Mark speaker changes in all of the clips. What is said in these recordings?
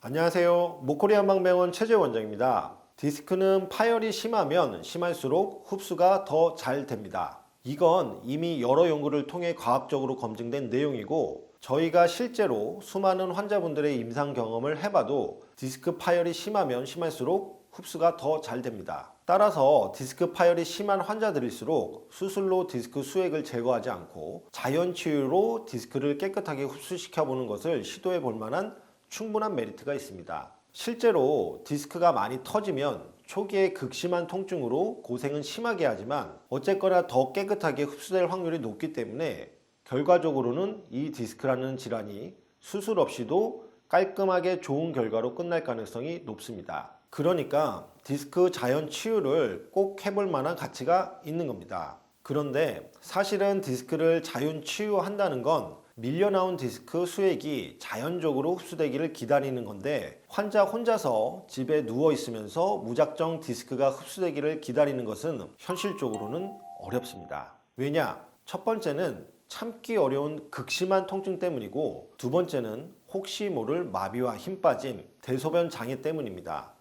Speaker 1: 안녕하세요. 목코리 한방병원 최재원장입니다. 디스크는 파열이 심하면 심할수록 흡수가 더 잘 됩니다. 이건 이미 여러 연구를 통해 과학적으로 검증된 내용이고, 저희가 실제로 수많은 환자분들의 임상 경험을 해봐도 디스크 파열이 심하면 심할수록 흡수가 더 잘 됩니다. 따라서 디스크 파열이 심한 환자들일수록 수술로 디스크 수액을 제거하지 않고 자연 치유로 디스크를 깨끗하게 흡수시켜 보는 것을 시도해 볼 만한 충분한 메리트가 있습니다. 실제로 디스크가 많이 터지면 초기에 극심한 통증으로 고생은 심하게 하지만 어쨌거나 더 깨끗하게 흡수될 확률이 높기 때문에 결과적으로는 이 디스크라는 질환이 수술 없이도 깔끔하게 좋은 결과로 끝날 가능성이 높습니다. 그러니까 디스크 자연 치유를 꼭 해볼 만한 가치가 있는 겁니다. 그런데 사실은 디스크를 자연 치유한다는 건 밀려나온 디스크 수액이 자연적으로 흡수되기를 기다리는 건데, 환자 혼자서 집에 누워 있으면서 무작정 디스크가 흡수되기를 기다리는 것은 현실적으로는 어렵습니다. 왜냐? 첫 번째는 참기 어려운 극심한 통증 때문이고, 두 번째는 혹시 모를 마비와 힘 빠짐, 대소변 장애 때문입니다.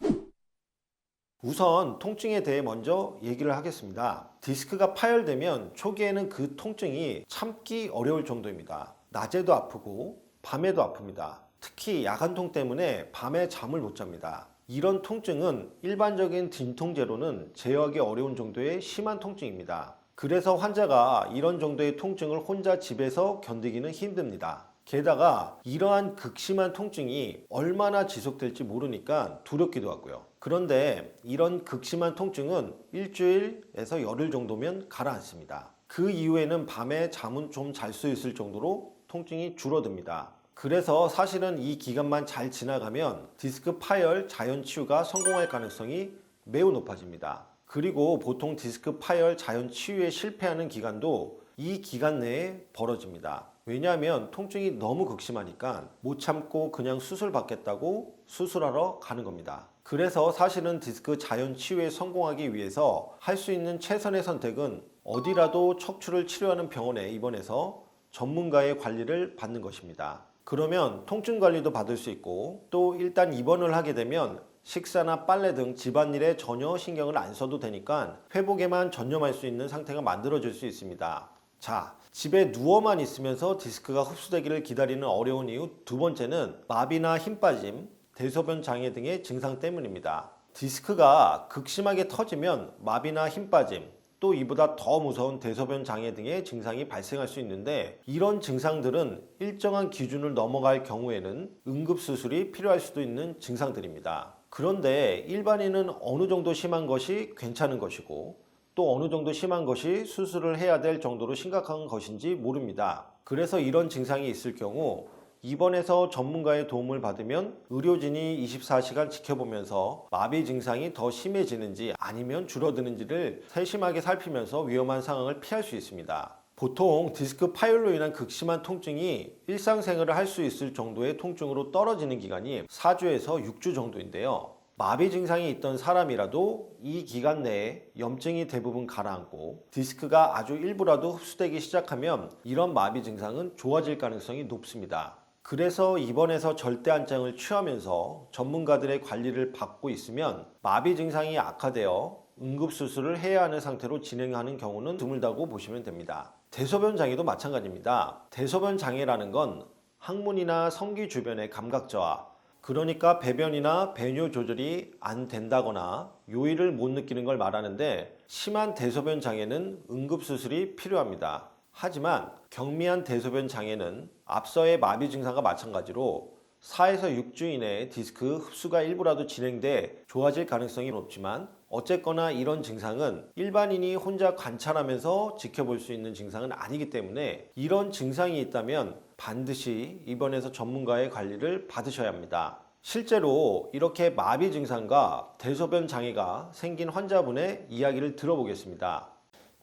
Speaker 1: 우선 통증에 대해 먼저 얘기를 하겠습니다. 디스크가 파열되면 초기에는 그 통증이 참기 어려울 정도입니다. 낮에도 아프고 밤에도 아픕니다. 특히 야간통 때문에 밤에 잠을 못 잡니다. 이런 통증은 일반적인 진통제로는 제어하기 어려운 정도의 심한 통증입니다. 그래서 환자가 이런 정도의 통증을 혼자 집에서 견디기는 힘듭니다. 게다가 이러한 극심한 통증이 얼마나 지속될지 모르니까 두렵기도 하고요. 그런데 이런 극심한 통증은 일주일에서 열흘 정도면 가라앉습니다. 그 이후에는 밤에 잠은 좀 잘 수 있을 정도로 통증이 줄어듭니다. 그래서 사실은 이 기간만 잘 지나가면 디스크 파열 자연 치유가 성공할 가능성이 매우 높아집니다. 그리고 보통 디스크 파열 자연 치유에 실패하는 기간도 이 기간 내에 벌어집니다. 왜냐하면 통증이 너무 극심하니까 못 참고 그냥 수술 받겠다고 수술하러 가는 겁니다. 그래서 사실은 디스크 자연 치유에 성공하기 위해서 할 수 있는 최선의 선택은 어디라도 척추를 치료하는 병원에 입원해서 전문가의 관리를 받는 것입니다. 그러면 통증 관리도 받을 수 있고, 또 일단 입원을 하게 되면 식사나 빨래 등 집안일에 전혀 신경을 안 써도 되니까 회복에만 전념할 수 있는 상태가 만들어질 수 있습니다. 자, 집에 누워만 있으면서 디스크가 흡수되기를 기다리는 어려운 이유 두 번째는 마비나 힘 빠짐, 대소변 장애 등의 증상 때문입니다. 디스크가 극심하게 터지면 마비나 힘 빠짐, 또 이보다 더 무서운 대소변 장애 등의 증상이 발생할 수 있는데, 이런 증상들은 일정한 기준을 넘어갈 경우에는 응급수술이 필요할 수도 있는 증상들입니다. 그런데 일반인은 어느 정도 심한 것이 괜찮은 것이고, 또 어느 정도 심한 것이 수술을 해야 될 정도로 심각한 것인지 모릅니다. 그래서 이런 증상이 있을 경우 입원해서 전문가의 도움을 받으면 의료진이 24시간 지켜보면서 마비 증상이 더 심해지는지 아니면 줄어드는지를 세심하게 살피면서 위험한 상황을 피할 수 있습니다. 보통 디스크 파열로 인한 극심한 통증이 일상생활을 할 수 있을 정도의 통증으로 떨어지는 기간이 4주에서 6주 정도인데요. 마비 증상이 있던 사람이라도 이 기간 내에 염증이 대부분 가라앉고 디스크가 아주 일부라도 흡수되기 시작하면 이런 마비 증상은 좋아질 가능성이 높습니다. 그래서 입원해서 절대 안장을 취하면서 전문가들의 관리를 받고 있으면 마비 증상이 악화되어 응급수술을 해야 하는 상태로 진행하는 경우는 드물다고 보시면 됩니다. 대소변 장애도 마찬가지입니다. 대소변 장애라는 건 항문이나 성기 주변의 감각 저하, 그러니까 배변이나 배뇨 조절이 안 된다거나 요일을 못 느끼는 걸 말하는데, 심한 대소변 장애는 응급수술이 필요합니다. 하지만 경미한 대소변 장애는 앞서의 마비 증상과 마찬가지로 4에서 6주 이내에 디스크 흡수가 일부라도 진행돼 좋아질 가능성이 높지만, 어쨌거나 이런 증상은 일반인이 혼자 관찰하면서 지켜볼 수 있는 증상은 아니기 때문에 이런 증상이 있다면 반드시 입원해서 전문가의 관리를 받으셔야 합니다. 실제로 이렇게 마비 증상과 대소변 장애가 생긴 환자분의 이야기를 들어보겠습니다.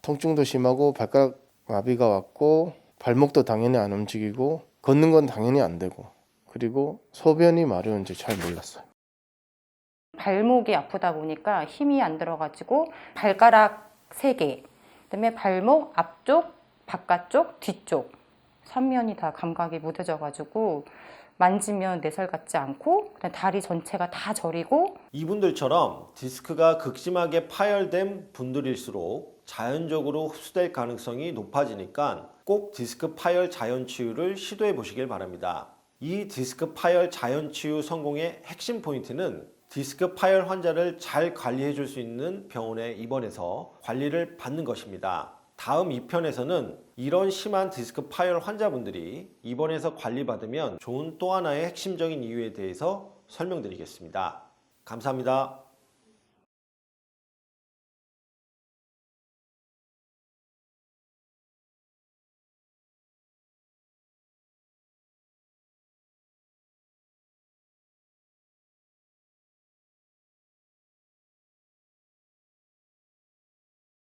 Speaker 2: 통증도 심하고 발가락 마비가 왔고 발목도 당연히 안 움직이고 걷는 건 당연히 안 되고, 그리고 소변이 마려운지 잘 몰랐어요.
Speaker 3: 발목이 아프다 보니까 힘이 안 들어가지고 발가락 3개, 그다음에 발목 앞쪽, 바깥쪽, 뒤쪽 삼면이 다 감각이 무뎌져가지고 만지면 내 살 같지 않고 그냥 다리 전체가 다 저리고
Speaker 1: 이분들처럼 디스크가 극심하게 파열된 분들일수록 자연적으로 흡수될 가능성이 높아지니까 꼭 디스크 파열 자연치유를 시도해 보시길 바랍니다. 이 디스크 파열 자연치유 성공의 핵심 포인트는 디스크 파열 환자를 잘 관리해 줄 수 있는 병원에 입원해서 관리를 받는 것입니다. 다음 2편에서는 이런 심한 디스크 파열 환자분들이 입원해서 관리받으면 좋은 또 하나의 핵심적인 이유에 대해서 설명드리겠습니다. 감사합니다.